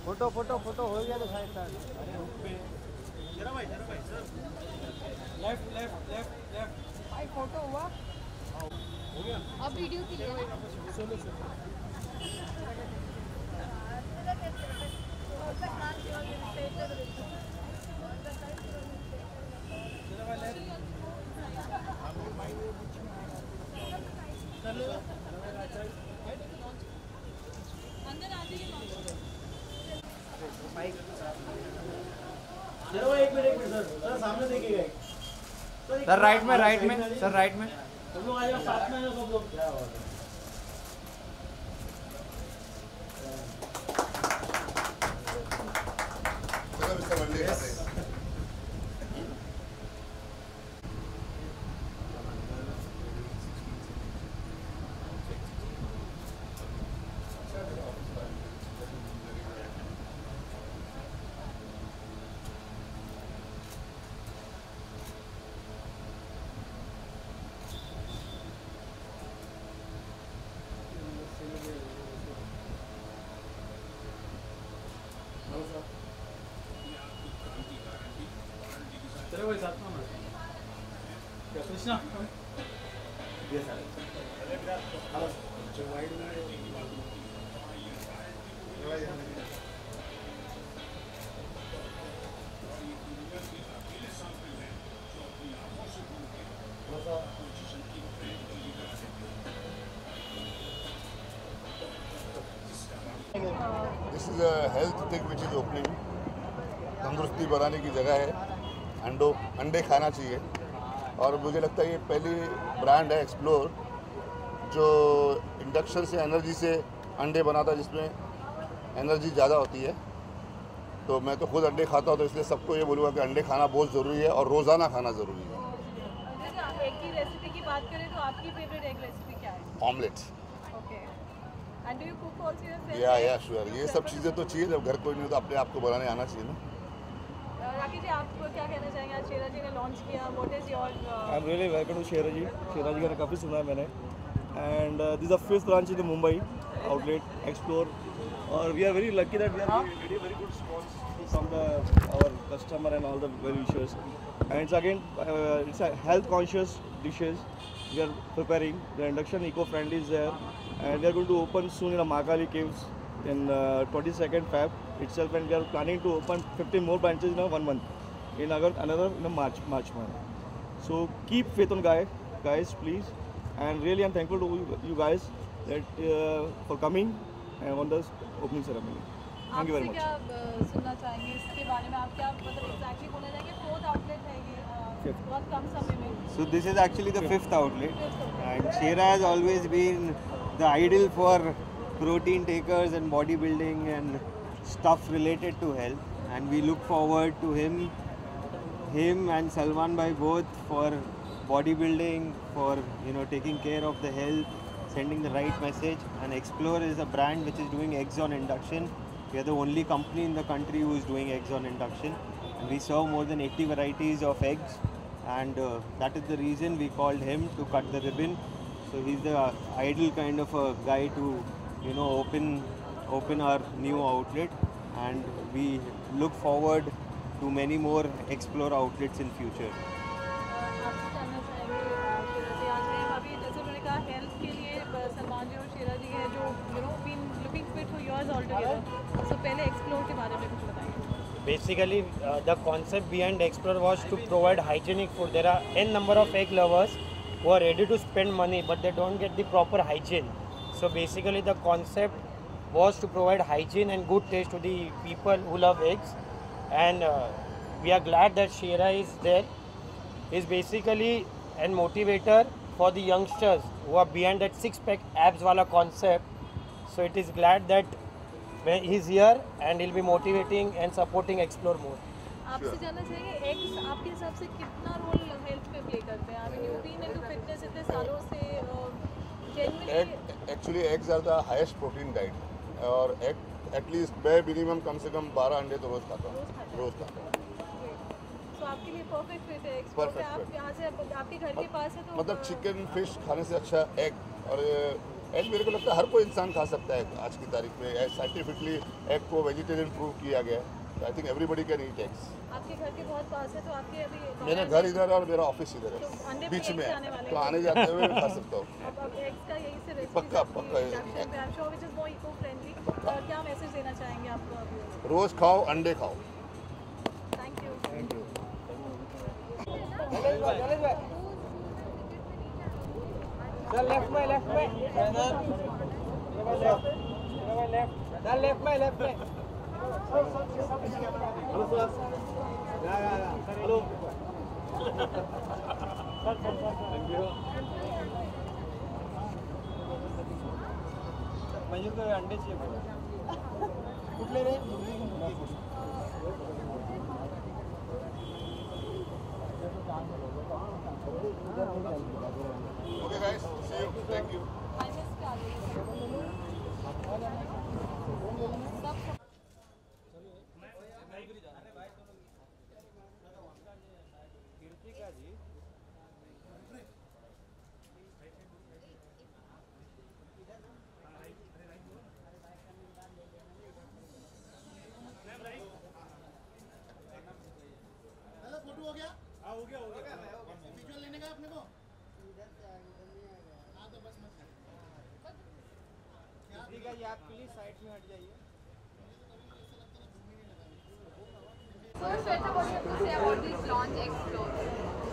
Photo photo photo हो गया तो साइड साइड जरा भाई sir left left left left भाई फोटो हुआ हो गया अब वीडियो के लिए सोलो अंदर आ जाइए चलो एक मिनट सर सामने देखिएगा सर राइट में सर राइट में तुम लोग आ जाओ साथ में आ जाओ सब लोग क्या हो चलो भाई साथ में क्या कृष्णा ये सर हेलो जो वाइड में This is a health thing which is opening. तंदुरुस्ती बढ़ाने की जगह है. अंडे खाना चाहिए और मुझे लगता है ये पहली ब्रांड है एक्सप्लोर जो इंडक्शन से एनर्जी से अंडे बनाता है जिसमें एनर्जी ज़्यादा होती है. तो मैं तो खुद अंडे खाता हूँ तो इसलिए सबको ये बोलूँगा कि अंडे खाना बहुत ज़रूरी है और रोज़ाना खाना ज़रूरी है. एक की रेसिपी की बात करें तो आपकी फेवरेट एग रेसिपी क्या है? Omelette. Okay and do you cook also yourself? या श्योर. ये सब चीज़ें तो चाहिए. जब घर कोई नहीं हो तो अपने आप को बनाने आना चाहिए ना. राकेश जी आप क्या कहना चाहेंगे? आज शेरा जी ने लॉन्च किया. What is your I am really welcome to Shera ji का काफ़ी सुना है मैंने and this the fifth branch in Mumbai outlet explore और we are very lucky that we are getting very good response from our customer and all the well wishers and it's again it's a health conscious dishes we are preparing. The induction eco-friendly is there and we are going to open soon in the Mahakali Caves in 22nd Feb itself and we are planning to open 50 more branches in 1 month in another in March month. So keep faith on guys please and really I'm thankful to you guys that for coming and on this opening ceremony. Thank you very much. क्या सुनना चाहेंगे इसके बारे में? आप क्या मतलब exactly बोलना चाहेंगे? फोर्थ आउटलेट है ये बहुत कम समय में. So this is actually the fifth outlet and Shera has always been the idol for protein takers and bodybuilding and stuff related to health and we look forward to him and Salman bhai both for bodybuilding, for taking care of the health, sending the right message. And Explore is a brand which is doing eggs on induction. We are the only company in the country who is doing eggs on induction and we serve more than 80 varieties of eggs and that is the reason we called him to cut the ribbon. So he's the ideal kind of a guy to open our new outlet and we look forward to many more Explore outlets in future. आपसे जानना चाहेंगे शेरा जी आज हैं अभी जैसे मैंने कहा health के लिए सलमान जी और शेरा जी हैं जो been looking fit for yours all together. So पहले एक्सप्लोर के बारे में कुछ बताइए. Basically, the concept behind Explore was to provide hygienic food. There are n number of egg lovers who are ready to spend money, but they don't get the proper hygiene. So basically, the concept was to provide hygiene and good taste to the people who love eggs. And we are glad that Shera is there. He's basically a motivator for the youngsters who are behind that six-pack abs wala concept. So it is glad that he's here and he'll be motivating and supporting Explore more. आपसे जानना चाहेंगे eggs आपके हिसाब से कितना role health में play करते हैं? I mean you been into fitness इतने सालों से genuinely. Actually eggs are the highest protein diet और एग एटलीस्ट मैं मिनिमम कम से कम 12 अंडे तो रोज़ खाता हूँ. सो आपके लिए परफेक्ट फिट है एक्सप्लोर पे। Perfect आप fit. यहाँ से आपके घर के पास है तो मतलब चिकन फिश खाने से अच्छा एग, और एग मेरे को लगता है हर कोई इंसान खा सकता है आज की तारीख में। साइंटिफिकली एग को वेजिटेरियन प्रूव किया गया है। I think everybody can eat eggs. आपके घर के बहुत पास है तो आपके अभी मेरा घर इधर है और मेरा ऑफिस इधर तो है, अंडे बीच पे में eggs है, आने वाले तो हैं। आने जाते हुए खा सकता हूँ। अब एग्स का यही से रेसिपी पक्का, पक्का। I am sure which is more eco friendly. क्या मैसेज देना चाहेंगे आप व्यूअर्स? रोज खाओ, अंडे खाओ। Thank you. Sir, left में, left में. Sir, left में, left में. हेलो मुझे तो अंडे चाहिए. कुठले रे okay guys, see you, thank you. Minus पे आ गई सब फोटो हो गया? हाँ हो गया विजुअल लेने का अपने को? हाँ तो बस मत ठीक है, आप प्लीज साइड में हट जाइए. So Shweta, what do you have to say about this launch Explore?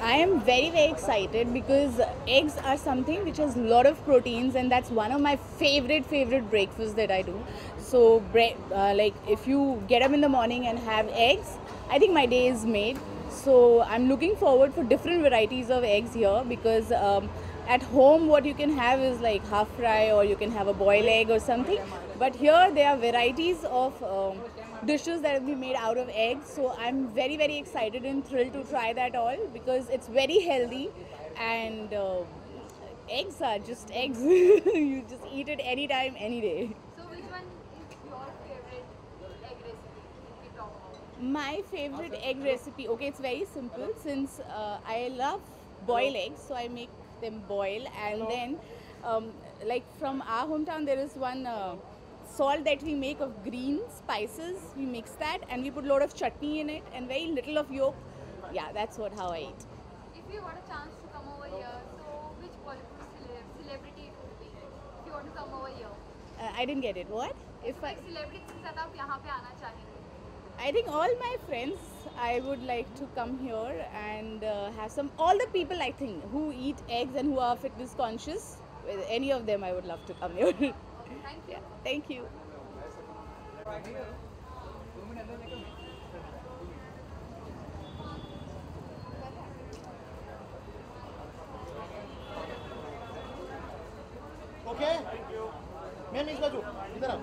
I am very, very excited because eggs are something which has a lot of proteins, and that's one of my favorite breakfasts that I do. So like if you get up in the morning and have eggs, I think my day is made. So I'm looking forward for different varieties of eggs here, because at home what you can have is like half fry, or you can have a boiled egg or something, but here there are varieties of dishes that have been made out of eggs. So I'm very, very excited and thrilled to try that all, because it's very healthy, and eggs are just eggs. You just eat it anytime, any day. So which one is your favorite egg recipe if we talk about? My favorite egg recipe, okay, it's very simple. Since I love boiled eggs, so I make them boil, and then like from our hometown there is one salt that we make of green spices. We mix that and we put a lot of chutney in it and very little of yolk. Yeah, that's how I eat. If you got a chance to come over here, so which Bollywood celebrity it would be? If you want to come over here, I didn't get it. What? If I celebrity के साथ आप यहाँ पे आना चाहेंगे? I think all my friends, I would like to come here and have some. All the people I think who eat eggs and who are fitness conscious, any of them I would love to come here. Thank you. Yeah, thank you. Okay ma'am इस बाजू इधर आओ.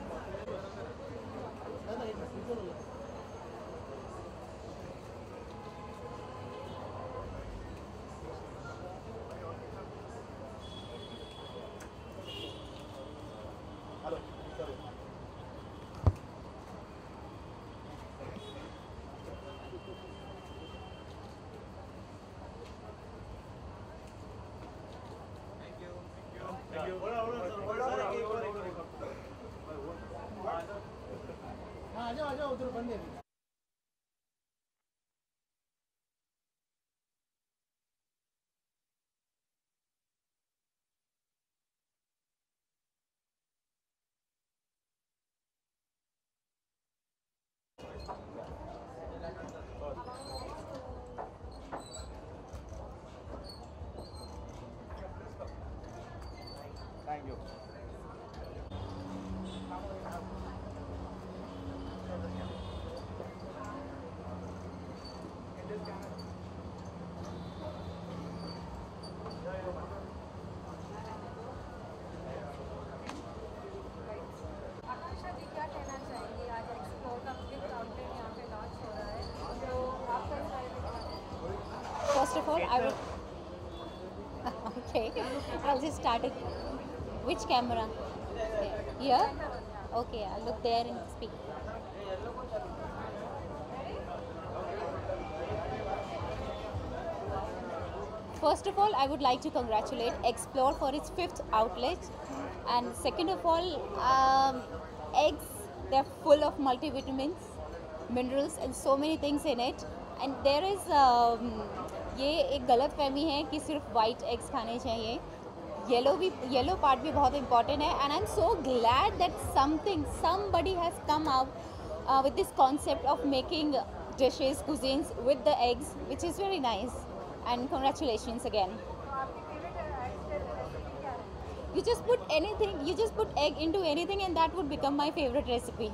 हाँ आ जाओ उधर बंद है. Thank you. आकांक्षा जी क्या कहना चाहेंगे? आज एक्सप्लोर का फिफ्थ आउटलेट यहाँ पे लॉन्च हो रहा है, तो आपका इस बारे में क्या कहना है? First of all, I will. Okay, I'll just start it. Which camera? Here? Okay, I'll look there and speak. first of all, I would like to congratulate Explore for its 5th outlet. And second of all, eggs, they're full of multivitamins, minerals and so many things in it. And there is, ये एक गलत फहमी है कि सिर्फ white eggs खाने चाहिए. Yellow part भी बहुत important है. And I'm so glad that somebody has come up with this concept of making dishes, cuisines with the eggs, which is very nice. And congratulations again. You just put anything, you just put egg into anything and that would become my favorite recipe.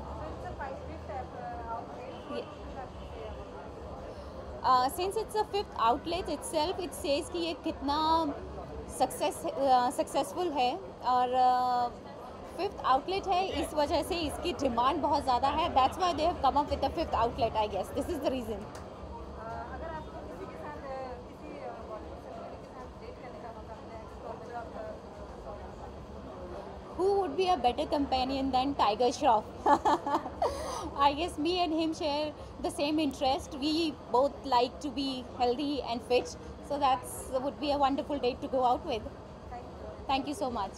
Since it's a 5th outlet itself, it says कि ये कितना successful है और 5th outlet है, इस वजह से इसकी demand बहुत ज़्यादा है. That's why they have come up with the 5th outlet, I guess. This is the reason. Who would be a better companion than Tiger Shroff? I guess me and him share the same interest. We both like to be healthy and fit. So that would be a wonderful date to go out with. Thank you so much.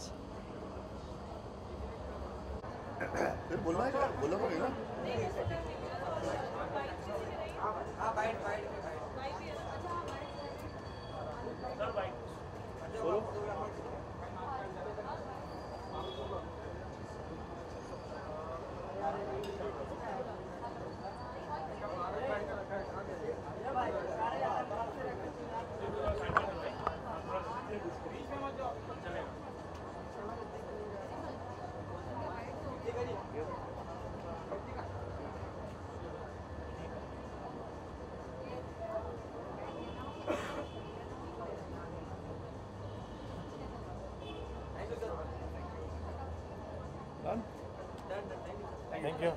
Thank you.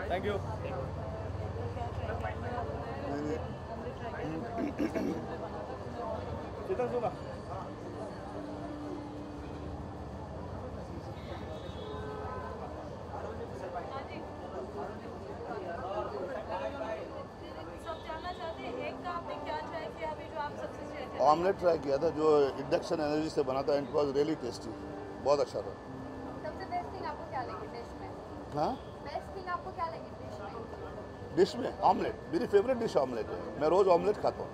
Thank you. Omelette try किया था जो induction energy से बना था and it was really tasty. बहुत अच्छा था. सबसे बेस्ट थिंग आपको क्या लगी डिश में? हाँ, बेस्ट थिंग आपको क्या लगी डिश में? डिश में ऑमलेट. मेरी फेवरेट डिश ऑमलेट है. मैं रोज ऑमलेट खाता हूँ.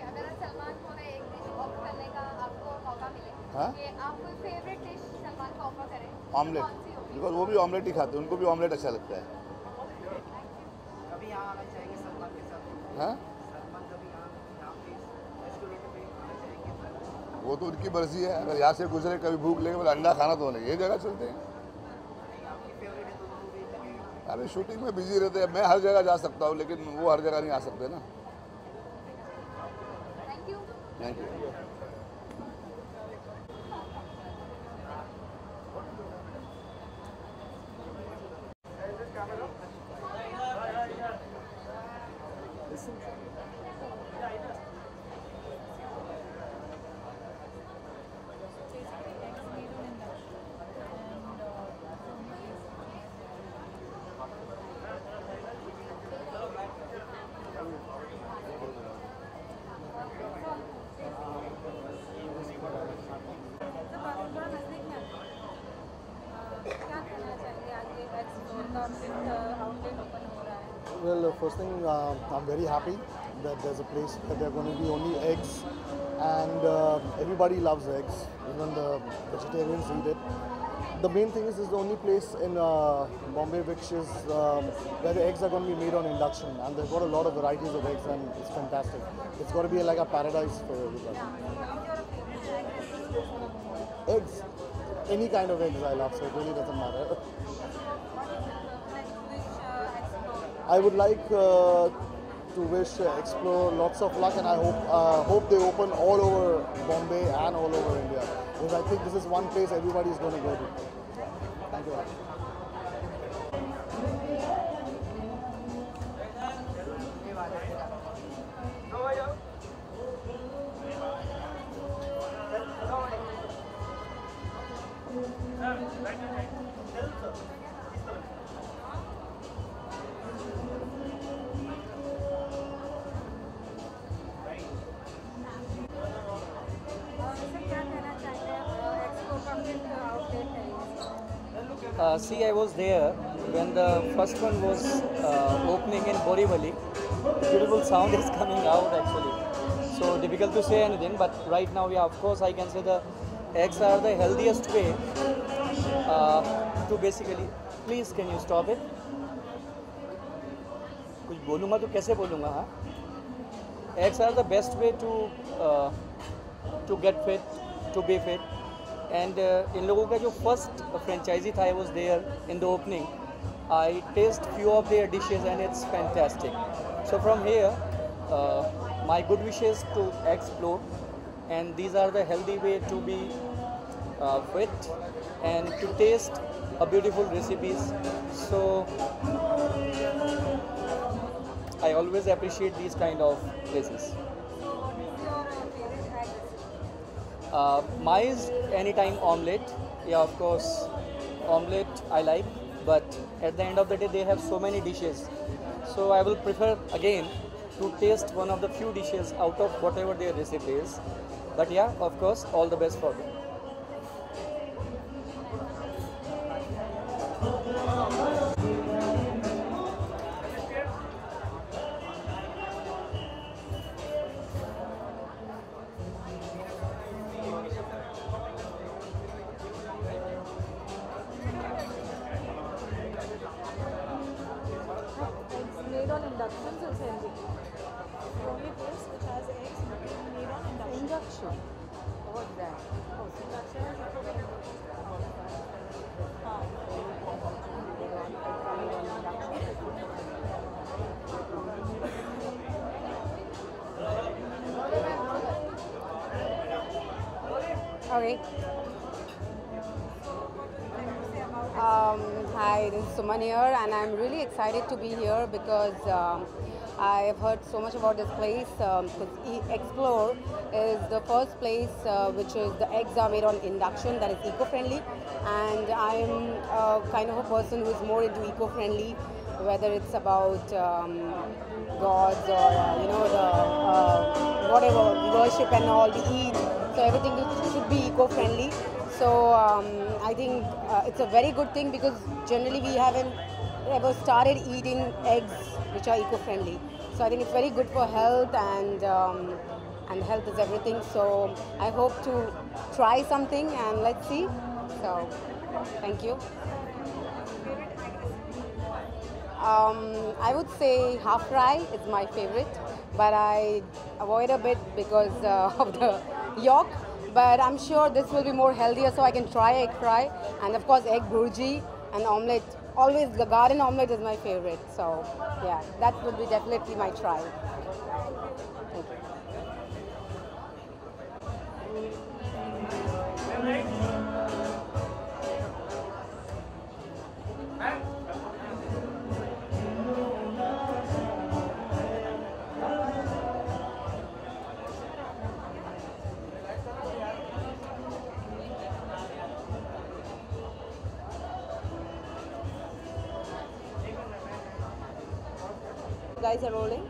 अगर सलमान को ना एक डिश ऑफर करने का आपको मौका मिले, हाँ? कि आप कोई फेवरेट डिश सलमान को ऑफर करें, ऑमलेट. बिकॉज वो भी ऑमलेट ही खाते हैं. उनको भी ऑमलेट अच्छा लगता है. कभी यहाँ आना चाहेंगे सलमान के साथ? हाँ, सलमान कभी यहाँ पे रेस्टोरेंट पे आना चाहेंगे? वो तो उनकी मर्जी है. अगर यहाँ से गुजरे कभी भूख लगे बोले अंडा खाना तो नहीं, ये जगह चलते हैं. आपकी फेवरेट है तो वो भी लगेगा. अरे शूटिंग में बिजी रहते हैं. मैं हर जगह जा सकता हूँ लेकिन वो हर जगह नहीं आ सकते ना. Thank you. Thank you. Well, first thing, I'm very happy that there's a place that there are going to be only eggs, and everybody loves eggs. Even the vegetarians eat it. The main thing is this is the only place in Bombay which is where the eggs are going to be made on induction, and they've got a lot of varieties of eggs, and it's fantastic. It's got to be like a paradise for everybody. Eggs, any kind of eggs I love, so it really doesn't matter. I would like to wish Explore lots of luck, and I hope they open all over Bombay and all over India. Because I think this is one place everybody is going to go to. Thank you. See, I was there when the first one was opening in Borivali. Beautiful sound is coming out actually. So difficult to say anything, but right now, yeah, of course, I can say the eggs are the healthiest way to basically. Please, can you stop it? कुछ बोलूँगा तो कैसे बोलूँगा हाँ? Eggs are the best way to get fit, to be fit. And इन लोगों का जो first franchisee था, I was there in the opening. I taste few of their dishes and it's fantastic. So from here, my good wishes to Explore, and these are the healthy way to be fit and to taste a beautiful recipes. So I always appreciate these kind of places. Mine is anytime omelette. Yeah, of course, omelette I like, but at the end of the day, they have so many dishes. So I will prefer again to taste one of the few dishes out of whatever their recipe is. But yeah, of course, all the best for them. Made on induction, so it's healthy. The only place which has eggs made on induction. Induction. What's that? Oh, so induction is Okay. Hi, this is Suman here, and I'm really excited to be here because I have heard so much about this place. Because Explore is the first place which is the eggs are made on induction, that is eco-friendly, and I am kind of a person who is more into eco-friendly, whether it's about gods or the whatever we worship and all we eat. So everything should be eco-friendly. So I think it's a very good thing because generally we haven't ever started eating eggs which are eco-friendly. So I think it's very good for health, and health is everything. So I hope to try something and let's see. So thank you. I would say half fry is my favorite, but I avoid a bit because of the yolk. But I'm sure this will be more healthier, so I can try egg fry. And of course, egg burji and omelette. Always the garden omelette is my favorite. So yeah, that would be definitely my try. Thank you. Guys are rolling.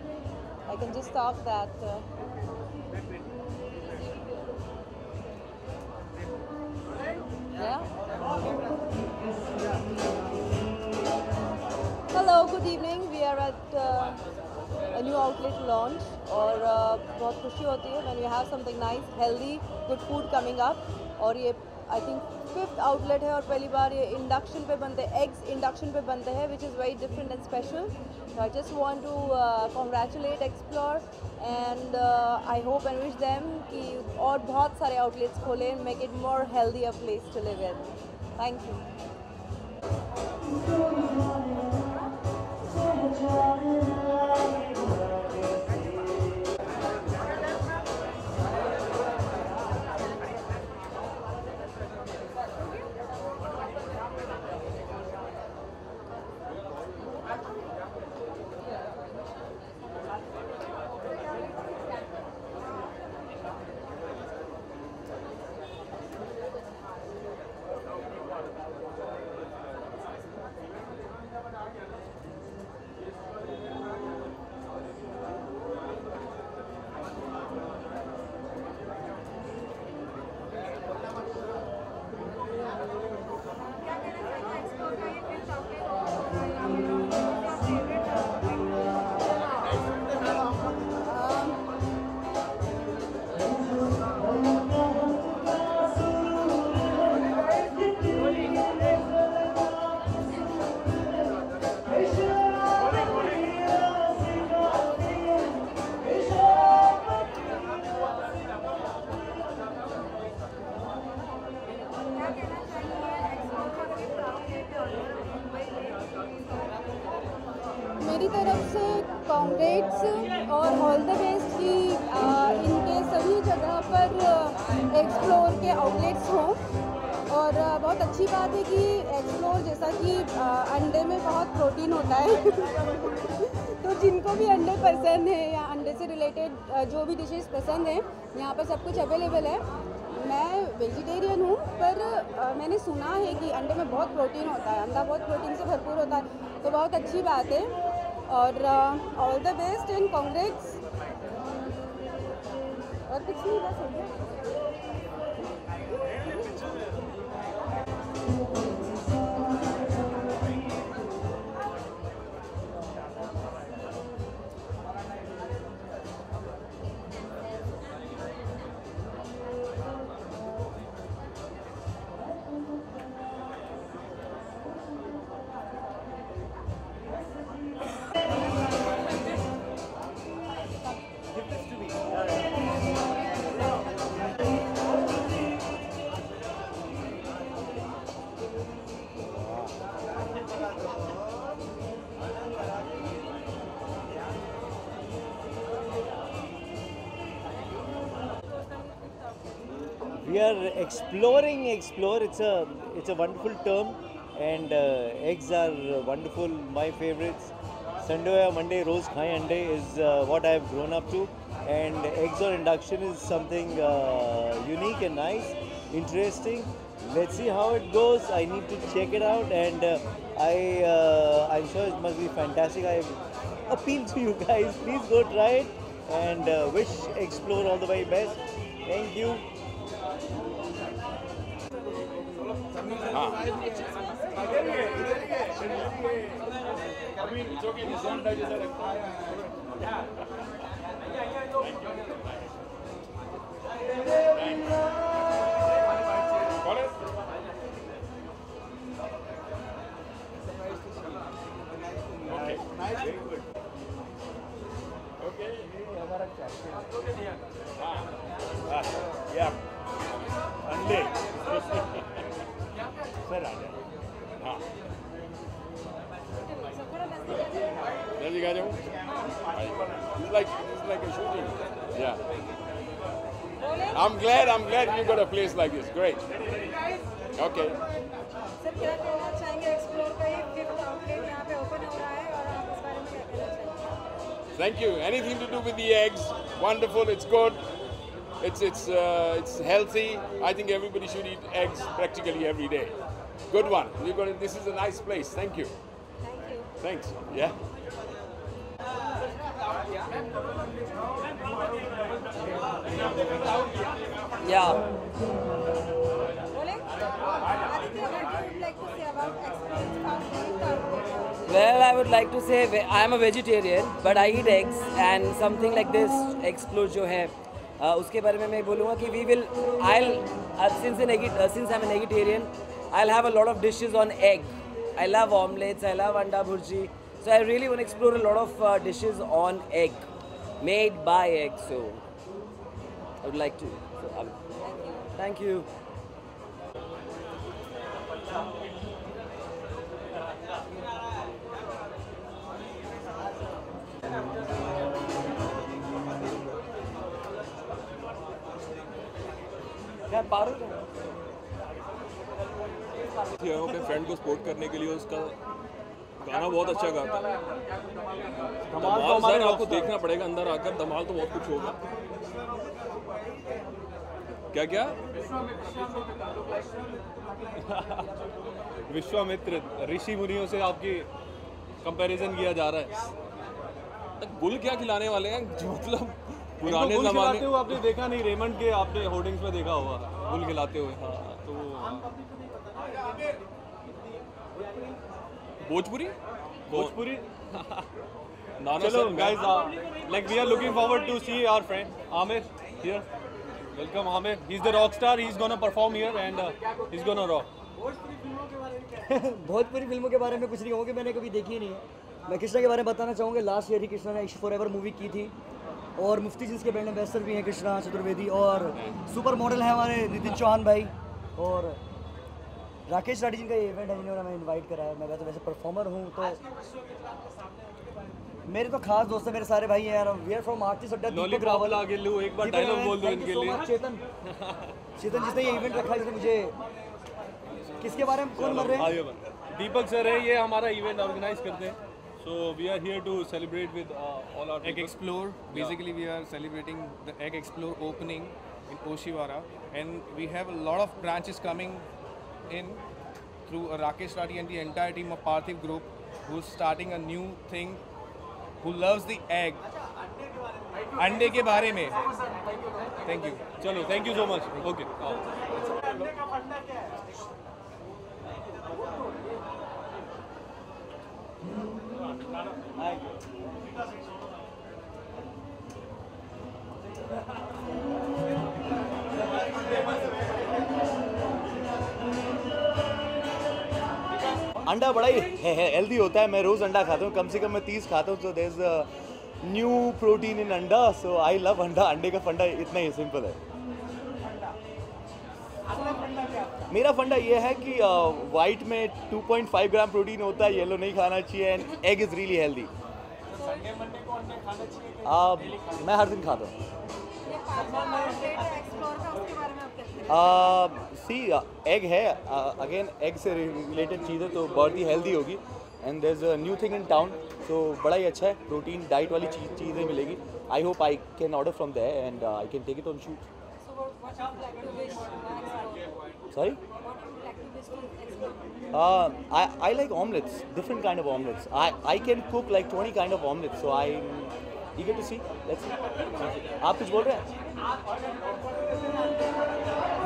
I can just talk that. Yeah. Hello, good evening. We are at a new outlet launch. और बहुत खुशी होती है when you have something nice, healthy, good food coming up. और ये I think 5th outlet है और पहली बार ये इंडक्शन पे बनते हैं, एग्स इंडक्शन पे बनते हैं, which is very different and special. I just want to congratulate explore and I hope and wish them कि और बहुत सारे आउटलेट्स खोलें, make it more healthier place to live in. Thank you. मेरी तरफ से कांग्रेट्स और ऑल द बेस्ट कि इनके सभी जगह पर एक्सप्लोर के आउटलेट्स हों. और बहुत अच्छी बात है कि एक्सप्लोर जैसा कि अंडे में बहुत प्रोटीन होता है तो जिनको भी अंडे पसंद है या अंडे से रिलेटेड जो भी डिशेस पसंद हैं, यहाँ पर सब कुछ अवेलेबल है. मैं वेजिटेरियन हूँ, पर मैंने सुना है कि अंडे में बहुत प्रोटीन होता है, अंडा बहुत प्रोटीन से भरपूर होता है, तो बहुत अच्छी बात है. और all the best and congrats. और कुछ नहीं, बस हो गया. We are exploring. It's a wonderful term, and eggs are wonderful. My favorites. Sunday or Monday, roz khai ande is what I have grown up to, and eggs or induction is something unique and nice, interesting. Let's see how it goes. I need to check it out, and I'm sure it must be fantastic. I appeal to you guys, please go try it, and wish Explore all the very best. Thank you. Yeah. Anday. Sir, हाँ. Let's go. It's like a shooting. Yeah. I'm glad you got a place like this. Great. Okay. Sir क्या कहना चाहेंगे explore का ये 5th outlet यहाँ पे open हो रहा है और आप इस बारे में क्या कहना चाहेंगे? Thank you. Anything to do with the eggs, wonderful. It's good. It's healthy. I think everybody should eat eggs practically every day. Good one. This is a nice place. Thank you. Thank you. Thanks. Yeah. Yeah. Well, I would like to say I am a vegetarian, but I eat eggs, and something like this, Explore जो है, उसके बारे में मैं बोलूँगा कि we will since I'm a vegetarian, I'll have a lot of dishes on egg. I love omelets, I love anda bhurji, so I really want to explore a lot of dishes on egg, made by egg. So I would like to. So, thank you. अपने friend को support करने के लिए उसका गाना बहुत अच्छा गाता है। धमाल सर आपको देखना पड़ेगा अंदर आकर, धमाल तो बहुत कुछ होगा। क्या क्या विश्वामित्र ऋषि मुनियों से आपकी कंपैरिजन किया जा रहा है। गुल क्या खिलाने वाले हैं जो मतलब पुराने जमाने हुए आपने देखा नहीं, रेमंड के आपने होर्डिंग्स में देखा होगा गुल खिलाते हुए। हाँ तो भोजपुरी चलो guys, like we are looking forward to see our friend Amir here. Welcome Amir. He's the rock star. He's gonna perform here and he's gonna rock. Bhojpuri फिल्मों के बारे में कुछ नहीं कहूँगी, मैंने कभी देखी ही नहीं है। मैं कृष्णा के बारे में बताना चाहूँगा। लास्ट ईयर ही कृष्णा ने इश्क फॉरएवर मूवी की थी और मुफ्ती जिसके ब्रांड एम्बेसडर भी हैं कृष्णा चतुर्वेदी, और सुपर मॉडल है हमारे नितिन चौहान भाई, और राकेश राठी जी का ये इवेंट है जिन्होंने हमें इनवाइट करा है। मैं वैसे परफॉर्मर हूँ, तो मेरे तो खास दोस्त है, मेरे सारे भाई हैं यार। वी आर फ्रॉम आर्टिस्ट अड्डा दीपक रावल। एक बार डायलॉग बोल दो इनके लिए। चेतन जिसने ये इवेंट रखा है, जिसने मुझे किसके बारे में कौन मर रहे हैं? दीपक सर है, ये हमारा इवेंट ऑर्गेनाइज करते हैं। So we are here to celebrate with all our Egg Explore. Basically, we are celebrating the Egg Explore opening in Oshiwara, and we have a lot of branches coming in through Rakesh Rathi and the entire team of Parthiv Group, who's starting a new thing, who loves the egg. अंडे के बारे में. Thank you. चलो, thank you so much. Okay. अंडा बड़ा ही healthy होता है। मैं रोज़ अंडा खाता हूँ, कम से कम मैं 30 खाता हूँ। So there is a new protein in अंडा, सो आई लव अंडा। अंडे का फंडा इतना ही सिंपल है। मेरा फंडा ये है कि वाइट में 2.5 ग्राम प्रोटीन होता है, येलो नहीं खाना चाहिए, and egg is really healthy. मैं हर दिन खाता हूँ। सी एग है, अगेन एग से रिलेटेड चीज़ें तो बहुत ही हेल्दी होगी, and there is a new thing in town, so बड़ा ही अच्छा है। प्रोटीन डाइट वाली चीज़ें मिलेगी। I hope I can order from there and I can take it on shoot. Sorry? I like omelets, different kind of omelets. I can cook like 20 kind of omelets, so I'm eager to see. Let's see. आप कुछ बोल रहे हैं?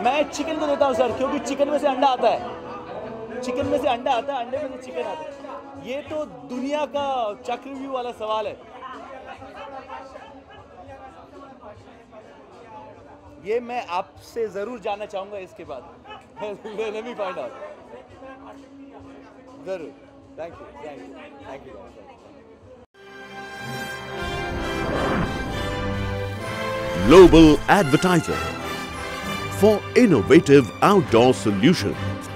मैं chicken को देता हूँ sir, क्योंकि चिकन में से अंडा आता है। चिकन में से अंडा आता है, अंडे में से चिकन आता है। ये तो दुनिया का चक्रव्यूह वाला सवाल है। ये मैं आपसे ज़रूर जानना चाहूँगा इसके बाद। Let me find out. ज़रूर। Thank you. Thank you. Thank you. Global Advertiser for innovative outdoor solutions.